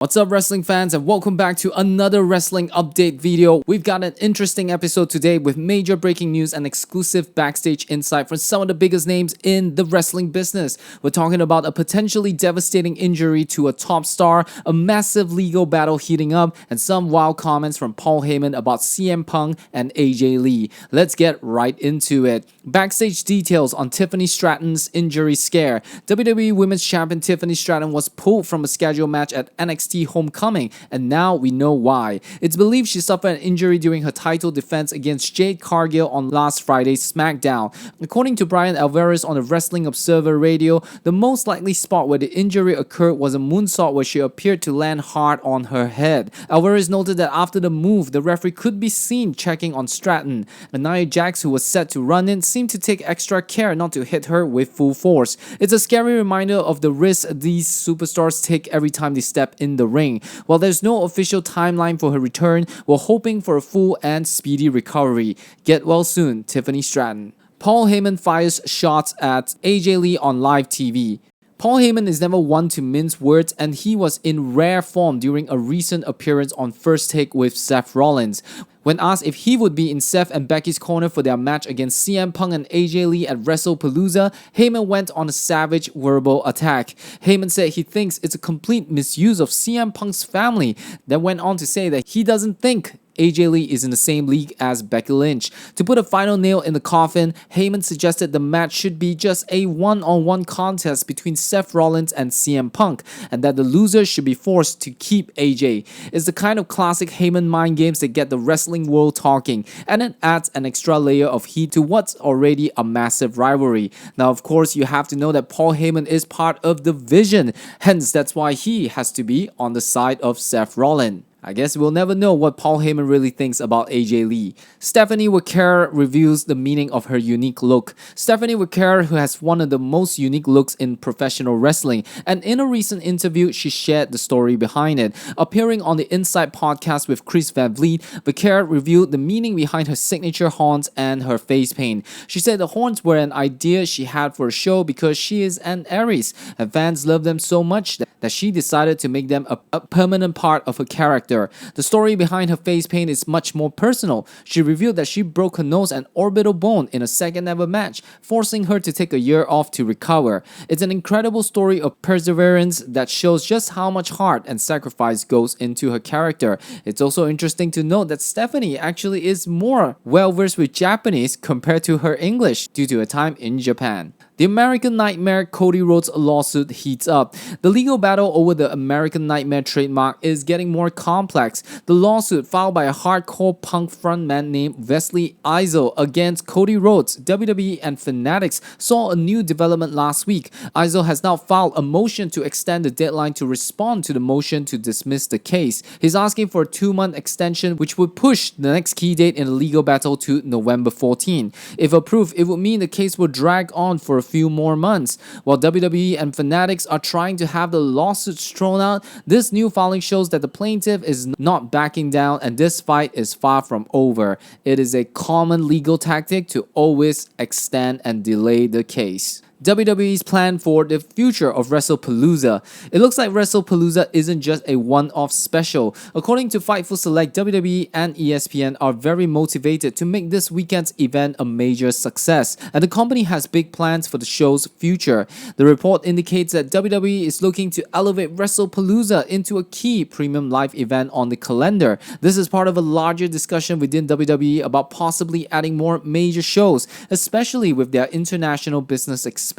What's up, wrestling fans, and welcome back to another wrestling update video. We've got an interesting episode today with major breaking news and exclusive backstage insight from some of the biggest names in the wrestling business. We're talking about a potentially devastating injury to a top star, a massive legal battle heating up, and some wild comments from Paul Heyman about CM Punk and AJ Lee. Let's get right into it. Backstage details on Tiffany Stratton's injury scare. WWE Women's Champion Tiffany Stratton was pulled from a scheduled match at NXT Homecoming, and now we know why. It's believed she suffered an injury during her title defense against Jade Cargill on last Friday's Smackdown. According to Brian Alvarez on the Wrestling Observer Radio, the most likely spot where the injury occurred was a moonsault where she appeared to land hard on her head. Alvarez noted that after the move, the referee could be seen checking on Stratton. And Nia Jax, who was set to run in, seemed to take extra care not to hit her with full force. It's a scary reminder of the risk these superstars take every time they step in the ring. While there's no official timeline for her return, we're hoping for a full and speedy recovery. Get well soon, Tiffany Stratton. Paul Heyman fires shots at AJ Lee on live TV. Paul Heyman is never one to mince words, and he was in rare form during a recent appearance on First Take with Seth Rollins. When asked if he would be in Seth and Becky's corner for their match against CM Punk and AJ Lee at WrestlePalooza, Heyman went on a savage verbal attack. Heyman said he thinks it's a complete misuse of CM Punk's family, then went on to say that he doesn't think AJ Lee is in the same league as Becky Lynch. To put a final nail in the coffin, Heyman suggested the match should be just a one-on-one contest between Seth Rollins and CM Punk, and that the loser should be forced to keep AJ. It's the kind of classic Heyman mind games that get the wrestling world talking, and it adds an extra layer of heat to what's already a massive rivalry. Now, of course, you have to know that Paul Heyman is part of the Vision, hence that's why he has to be on the side of Seth Rollins. I guess we'll never know what Paul Heyman really thinks about AJ Lee. Stephanie Vaquer reveals the meaning of her unique look. Stephanie Vaquer, who has one of the most unique looks in professional wrestling, and in a recent interview, she shared the story behind it. Appearing on the Inside podcast with Chris Van Vliet, Vaquer revealed the meaning behind her signature horns and her face paint. She said the horns were an idea she had for a show because she is an Aries, and fans love them so much that she decided to make them a permanent part of her character. The story behind her face paint is much more personal. She revealed that she broke her nose and orbital bone in a second ever match, forcing her to take a year off to recover. It's an incredible story of perseverance that shows just how much heart and sacrifice goes into her character. It's also interesting to note that Stephanie actually is more well-versed with Japanese compared to her English due to her time in Japan. The American Nightmare Cody Rhodes lawsuit heats up. The legal battle over the American Nightmare trademark is getting more complex. The lawsuit, filed by a hardcore punk frontman named Wesley Izzo against Cody Rhodes, WWE, and Fanatics, saw a new development last week. Izzo has now filed a motion to extend the deadline to respond to the motion to dismiss the case. He's asking for a 2-month extension, which would push the next key date in the legal battle to November 14. If approved, it would mean the case will drag on for a few more months. While WWE and Fanatics are trying to have the lawsuits thrown out, this new filing shows that the plaintiff is not backing down, and this fight is far from over. It is a common legal tactic to always extend and delay the case. WWE's plan for the future of WrestlePalooza. It looks like WrestlePalooza isn't just a one-off special. According to Fightful Select, WWE and ESPN are very motivated to make this weekend's event a major success, and the company has big plans for the show's future. The report indicates that WWE is looking to elevate WrestlePalooza into a key premium live event on the calendar. This is part of a larger discussion within WWE about possibly adding more major shows, especially with their international business expanding.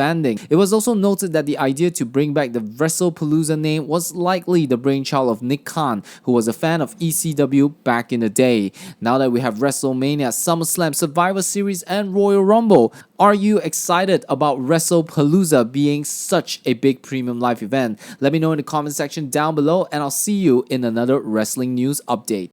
It was also noted that the idea to bring back the WrestlePalooza name was likely the brainchild of Nick Khan, who was a fan of ECW back in the day. Now that we have WrestleMania, SummerSlam, Survivor Series, and Royal Rumble, are you excited about WrestlePalooza being such a big premium live event? Let me know in the comment section down below, and I'll see you in another wrestling news update.